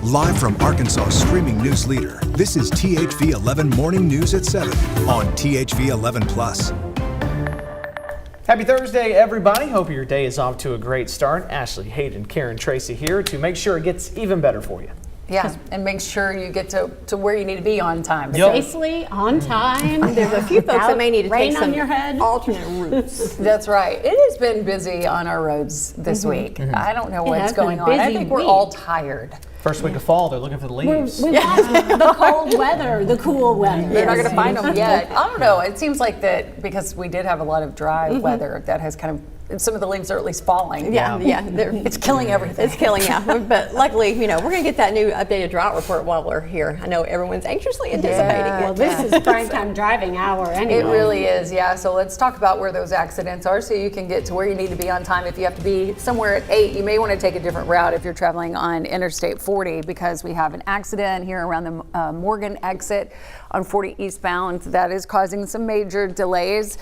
Live from Arkansas' streaming news leader, this is THV 11 Morning News at 7 on THV 11 Plus. Happy Thursday, everybody. Hope your day is off to a great start. Ashley, Hayden, Karen, Tracy here to make sure it gets even better for you. Yeah, and make sure you get to where you need to be on time. Safely, on time. There's a few folks that may need to take some on your head. alternate routes. That's right. It has been busy on our roads this week. I don't know what's going on. I think we're all tired. First week of fall, they're looking for the leaves. We lost the cold weather, the cool weather. They're not going to find them yet. I don't know. It seems like that because we did have a lot of dry weather that has kind of, some of the leaves are at least falling. Yeah. It's killing everything. It's killing, yeah. But luckily, we're going to get that new updated drought report while we're here. I know everyone's anxiously anticipating it. Well, this is prime time driving hour anyway. It really is, yeah. So let's talk about where those accidents are so you can get to where you need to be on time. If you have to be somewhere at 8, you may want to take a different route if you're traveling on Interstate 40 because we have an accident here around the Morgan exit on 40 eastbound that is causing some major delays.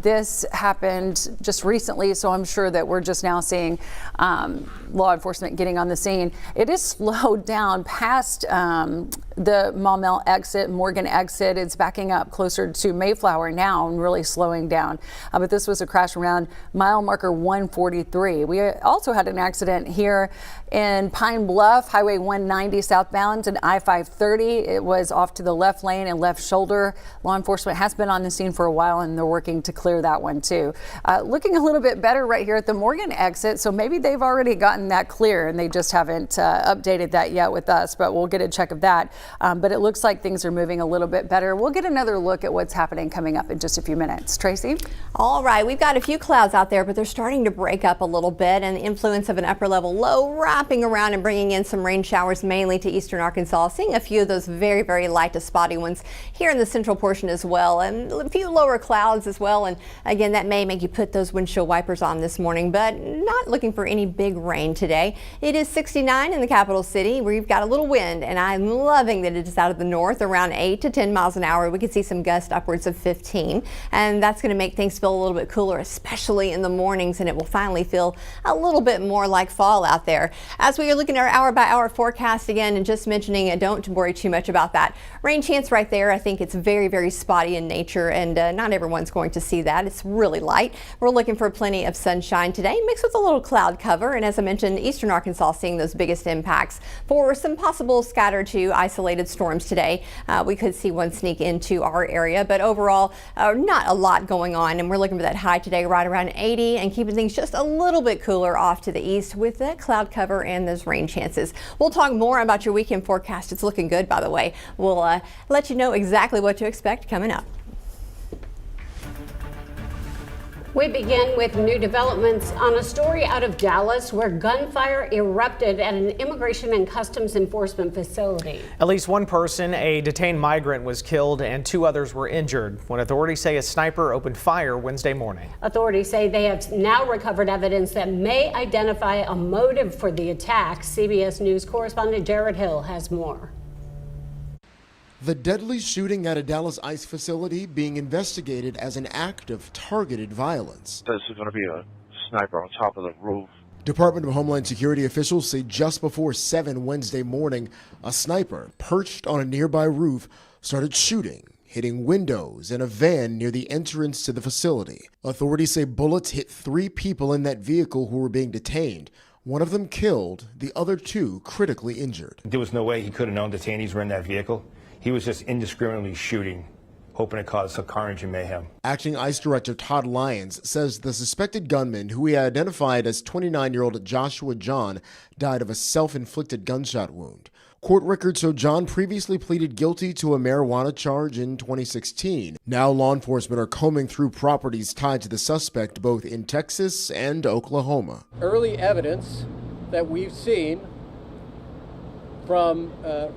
This happened just recently, so I'm sure that we're just now seeing law enforcement getting on the scene. It is slowed down past the Maumelle exit, Morgan exit. It's backing up closer to Mayflower now and really slowing down. But this was a crash around mile marker 143. We also had an accident here in Pine Bluff, Highway 190 southbound and I-530. It was off to the left lane and left shoulder. Law enforcement has been on the scene for a while and they're working to clear that one too. Looking a little bit better right here at the Morgan exit, so maybe they've already gotten that clear and they just haven't updated that yet with us, but we'll get a check of that. But it looks like things are moving a little bit better. We'll get another look at what's happening coming up in just a few minutes. Tracy? All right, we've got a few clouds out there, but they're starting to break up a little bit, and the influence of an upper level low wrapping around and bringing in some rain showers mainly to eastern Arkansas. Seeing a few of those very, very light to spotty ones here in the central portion as well, and a few lower clouds as well. And again, that may make you put those windshield wipers on this morning, but not looking for any big rain today. It is 69 in the capital city. We've got a little wind, and I'm loving that it is out of the north around 8 to 10 miles an hour. We could see some gusts upwards of 15, and that's going to make things feel a little bit cooler, especially in the mornings, and it will finally feel a little bit more like fall out there. As we are looking at our hour-by-hour forecast again, and just mentioning, don't worry too much about that rain chance right there. I think it's very, very spotty in nature, and not everyone's going to see that. It's really light. We're looking for plenty of sunshine today, mixed with a little cloud cover, and as I mentioned, eastern Arkansas seeing those biggest impacts for some possible scattered to isolated storms today. We could see one sneak into our area, but overall, not a lot going on, and we're looking for that high today right around 80 and keeping things just a little bit cooler off to the east with that cloud cover and those rain chances. We'll talk more about your weekend forecast. It's looking good, by the way. We'll let you know exactly what to expect coming up. We begin with new developments on a story out of Dallas where gunfire erupted at an Immigration and Customs Enforcement facility. At least one person, a detained migrant, was killed and 2 others were injured when authorities say a sniper opened fire Wednesday morning. Authorities say they have now recovered evidence that may identify a motive for the attack. CBS News correspondent Jared Hill has more. The deadly shooting at a Dallas ICE facility being investigated as an act of targeted violence. This is going to be a sniper on top of the roof. Department of Homeland Security officials say just before 7 Wednesday morning, a sniper perched on a nearby roof started shooting, hitting windows and a van near the entrance to the facility. Authorities say bullets hit 3 people in that vehicle who were being detained. One of them killed, the other 2 critically injured. There was no way he could have known detainees were in that vehicle. He was just indiscriminately shooting, hoping to cause some carnage and mayhem. Acting ICE Director Todd Lyons says the suspected gunman, who he identified as 29-year-old Joshua John, died of a self-inflicted gunshot wound. Court records show John previously pleaded guilty to a marijuana charge in 2016. Now law enforcement are combing through properties tied to the suspect both in Texas and Oklahoma. Early evidence that we've seen from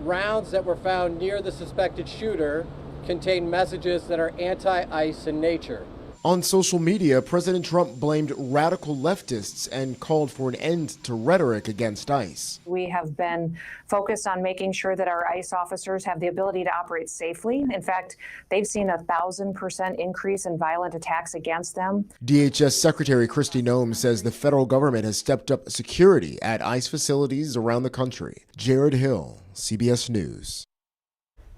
rounds that were found near the suspected shooter contain messages that are anti-ICE in nature. On social media, President Trump blamed radical leftists and called for an end to rhetoric against ICE. We have been focused on making sure that our ICE officers have the ability to operate safely. In fact, they've seen a 1,000% increase in violent attacks against them. DHS Secretary Kristi Noem says the federal government has stepped up security at ICE facilities around the country. Jared Hill, CBS News.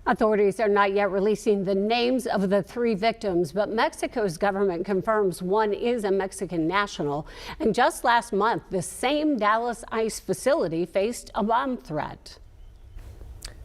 Authorities are not yet releasing the names of the 3 victims, but Mexico's government confirms one is a Mexican national. And just last month, the same Dallas ICE facility faced a bomb threat.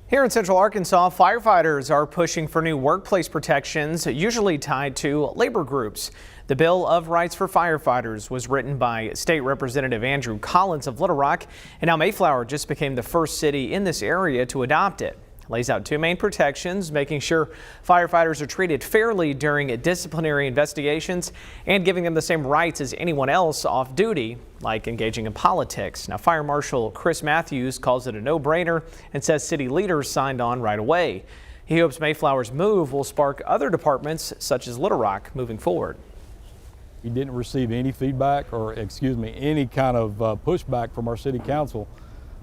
Here in Central Arkansas, firefighters are pushing for new workplace protections, usually tied to labor groups. The Bill of Rights for Firefighters was written by State Representative Andrew Collins of Little Rock, and now Mayflower just became the first city in this area to adopt it. Lays out 2 main protections, making sure firefighters are treated fairly during disciplinary investigations and giving them the same rights as anyone else off duty, like engaging in politics. Now, Fire Marshal Chris Matthews calls it a no-brainer and says city leaders signed on right away. He hopes Mayflower's move will spark other departments, such as Little Rock, moving forward. We didn't receive any feedback or, any kind of pushback from our city council.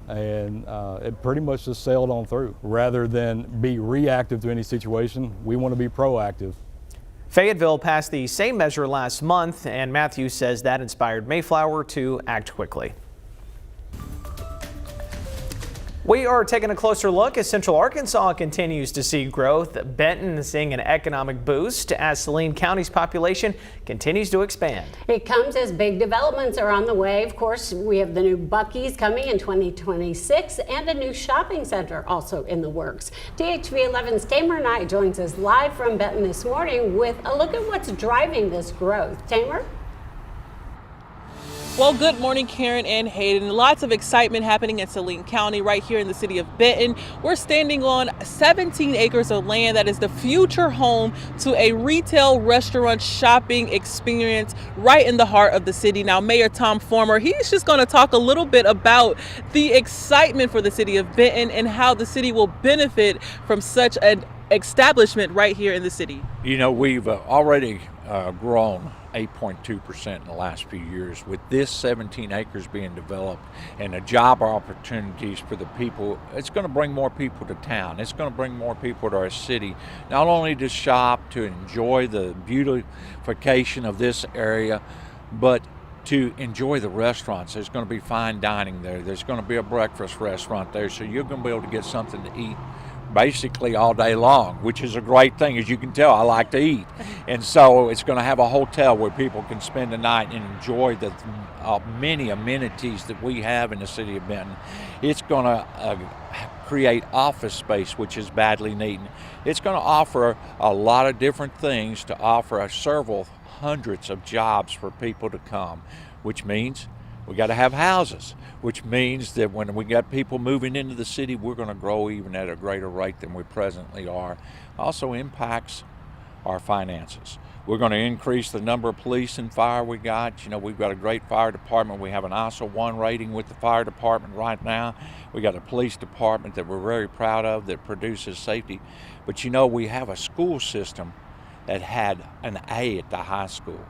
And it pretty much just sailed on through. Rather than be reactive to any situation, we want to be proactive. Fayetteville passed the same measure last month, and Matthews says that inspired Mayflower to act quickly. We are taking a closer look as Central Arkansas continues to see growth. Benton is seeing an economic boost as Saline County's population continues to expand. It comes as big developments are on the way. Of course, we have the new Buc-ee's coming in 2026 and a new shopping center also in the works. THV 11's Tamer Knight joins us live from Benton this morning with a look at what's driving this growth. Tamer? Well, good morning, Karen and Hayden. Lots of excitement happening in Saline County right here in the city of Benton. We're standing on 17 acres of land that is the future home to a retail restaurant shopping experience right in the heart of the city. Now, Mayor Tom Former, he's just going to talk a little bit about the excitement for the city of Benton and how the city will benefit from such an establishment right here in the city. You know, we've already grown 8.2% in the last few years. With this 17 acres being developed and the job opportunities for the people, it's going to bring more people to town. It's going to bring more people to our city, not only to shop, to enjoy the beautification of this area, but to enjoy the restaurants. There's going to be fine dining there. There's going to be a breakfast restaurant there, so you're going to be able to get something to eat basically all day long, which is a great thing. As you can tell, I like to eat. And so it's going to have a hotel where people can spend the night and enjoy the many amenities that we have in the city of Benton. It's going to create office space, which is badly needed. It's going to offer a lot of different things to offer several hundreds of jobs for people to come, which means we got to have houses, which means that when we got people moving into the city, we're going to grow even at a greater rate than we presently are. Also impacts our finances. We're going to increase the number of police and fire we got. You know, we've got a great fire department. We have an ISO 1 rating with the fire department right now. We got a police department that we're very proud of that produces safety. But you know, we have a school system that had an A at the high school.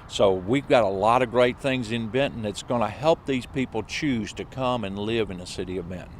So we've got a lot of great things in Benton that's going to help these people choose to come and live in the city of Benton.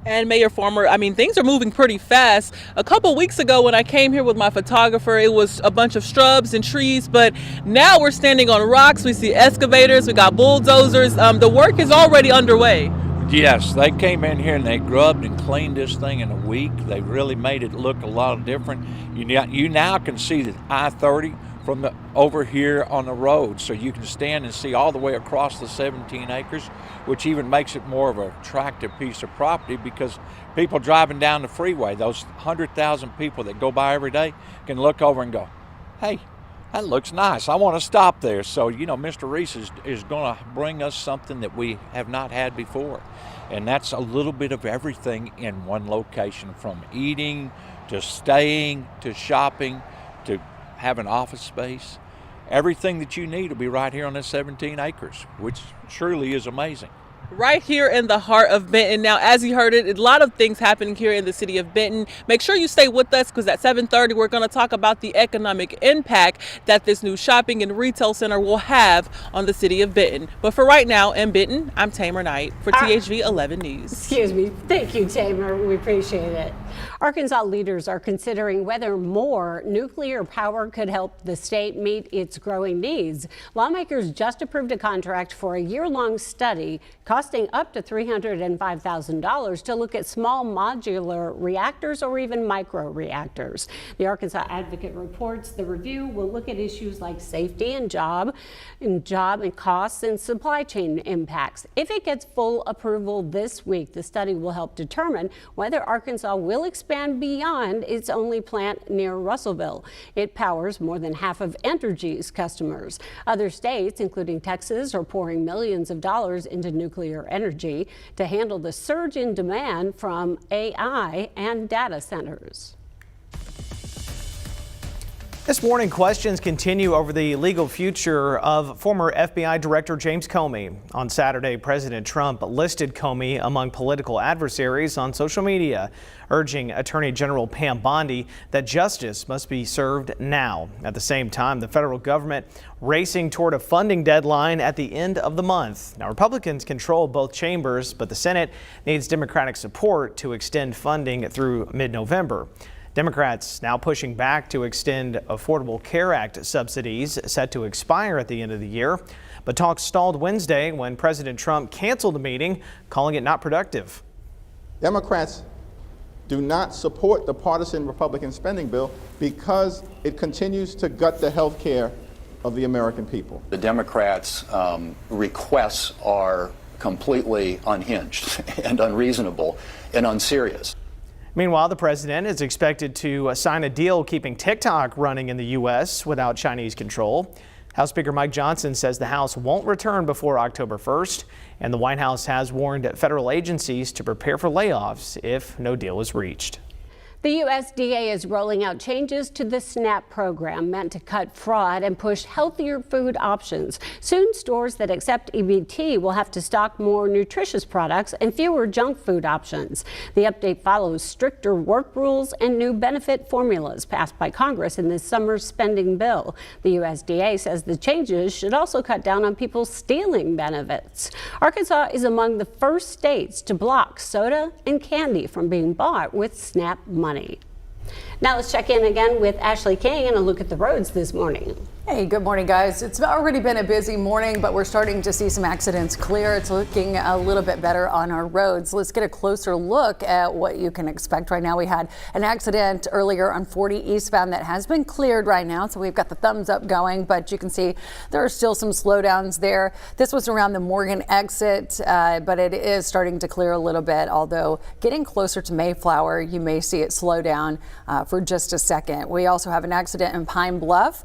And Mayor Former, I mean, things are moving pretty fast. A couple weeks ago when I came here with my photographer, it was a bunch of shrubs and trees, but now we're standing on rocks. We see excavators, we got bulldozers. The work is already underway. Yes, they came in here and they grubbed and cleaned this thing in a week. They really made it look a lot different. You now can see the I-30 from over here on the road, so you can stand and see all the way across the 17 acres, which even makes it more of an attractive piece of property because people driving down the freeway, those 100,000 people that go by every day, can look over and go, hey, that looks nice. I want to stop there. So, you know, Mr. Reese is going to bring us something that we have not had before. And that's a little bit of everything in one location, from eating to staying to shopping to having office space. Everything that you need will be right here on this 17 acres, which truly is amazing. right here in the heart of Benton. Now, as you heard it, a lot of things happening here in the city of Benton. Make sure you stay with us because at 7:30 we're going to talk about the economic impact that this new shopping and retail center will have on the city of Benton. But for right now in Benton, I'm Tamer Knight for THV 11 News. Excuse me. Thank you, Tamer. We appreciate it. Arkansas leaders are considering whether more nuclear power could help the state meet its growing needs. Lawmakers just approved a contract for a year-long study costing up to $305,000 to look at small modular reactors or even micro reactors. The Arkansas Advocate reports the review will look at issues like safety and job and costs and supply chain impacts. If it gets full approval this week, the study will help determine whether Arkansas will expand beyond its only plant near Russellville. It powers more than half of Entergy's customers. Other states, including Texas, are pouring millions of dollars into nuclear energy to handle the surge in demand from AI and data centers. This morning, questions continue over the legal future of former FBI Director James Comey. On Saturday, President Trump listed Comey among political adversaries on social media, urging Attorney General Pam Bondi that justice must be served now. At the same time, the federal government racing toward a funding deadline at the end of the month. Now, Republicans control both chambers, but the Senate needs Democratic support to extend funding through mid-November. Democrats now pushing back to extend Affordable Care Act subsidies set to expire at the end of the year. But talks stalled Wednesday when President Trump canceled the meeting, calling it not productive. Democrats do not support the partisan Republican spending bill because it continues to gut the health care of the American people. The Democrats' requests are completely unhinged and unreasonable and unserious. Meanwhile, the president is expected to sign a deal keeping TikTok running in the U.S. without Chinese control. House Speaker Mike Johnson says the House won't return before October 1st, and the White House has warned federal agencies to prepare for layoffs if no deal is reached. The USDA is rolling out changes to the SNAP program meant to cut fraud and push healthier food options. Soon, stores that accept EBT will have to stock more nutritious products and fewer junk food options. The update follows stricter work rules and new benefit formulas passed by Congress in this summer's spending bill. The USDA says the changes should also cut down on people stealing benefits. Arkansas is among the first states to block soda and candy from being bought with SNAP money. Now let's check in again with Ashley King and a look at the roads this morning. Hey, good morning, guys. It's already been a busy morning, but we're starting to see some accidents clear. It's looking a little bit better on our roads. Let's get a closer look at what you can expect right now. We had an accident earlier on 40 eastbound that has been cleared right now, so we've got the thumbs up going, but you can see there are still some slowdowns there. This was around the Morgan exit, but it is starting to clear a little bit, although getting closer to Mayflower, you may see it slow down for just a second. We also have an accident in Pine Bluff.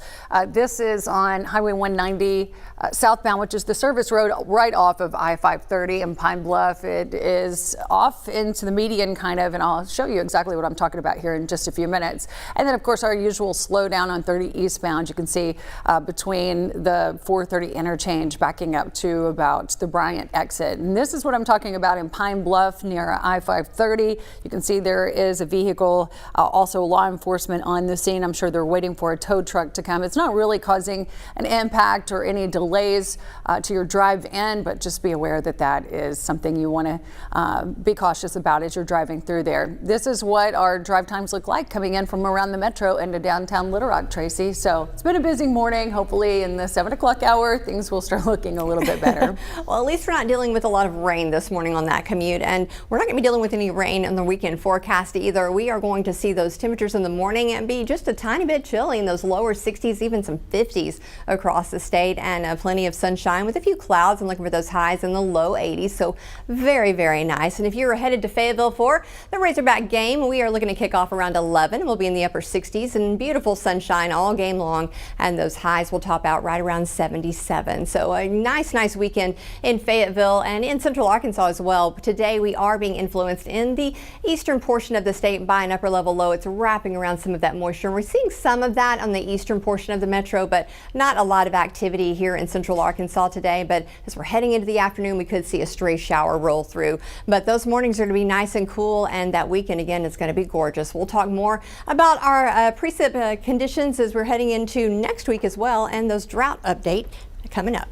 This is on Highway 190 southbound, which is the service road right off of I-530 in Pine Bluff. It is off into the median kind of, and I'll show you exactly what I'm talking about here in just a few minutes. And then, of course, our usual slowdown on 30 eastbound. You can see between the 430 interchange backing up to about the Bryant exit. And this is what I'm talking about in Pine Bluff near I-530. You can see there is a vehicle, also law enforcement on the scene. I'm sure they're waiting for a tow truck to come. It's not really causing an impact or any delays to your drive in, but just be aware that that is something you want to be cautious about as you're driving through there. This is what our drive times look like coming in from around the metro into downtown Little Rock, Tracy. So it's been a busy morning. Hopefully in the 7 o'clock hour, things will start looking a little bit better. Well, at least we're not dealing with a lot of rain this morning on that commute, and we're not going to be dealing with any rain in the weekend forecast either. We are going to see those temperatures in the morning and be just a tiny bit chilly in those lower 60s, even some 50s across the state, and plenty of sunshine with a few clouds and looking for those highs in the low 80s. So very, very nice. And if you're headed to Fayetteville for the Razorback game, we are looking to kick off around 11. We'll be in the upper 60s and beautiful sunshine all game long, and those highs will top out right around 77. So a nice weekend in Fayetteville and in central Arkansas as well. Today we are being influenced in the eastern portion of the state by an upper level low. It's wrapped wrapping around some of that moisture. And we're seeing some of that on the eastern portion of the metro, but not a lot of activity here in central Arkansas today. But as we're heading into the afternoon, we could see a stray shower roll through. But those mornings are going to be nice and cool, and that weekend again is going to be gorgeous. We'll talk more about our precip conditions as we're heading into next week as well, and those drought update coming up.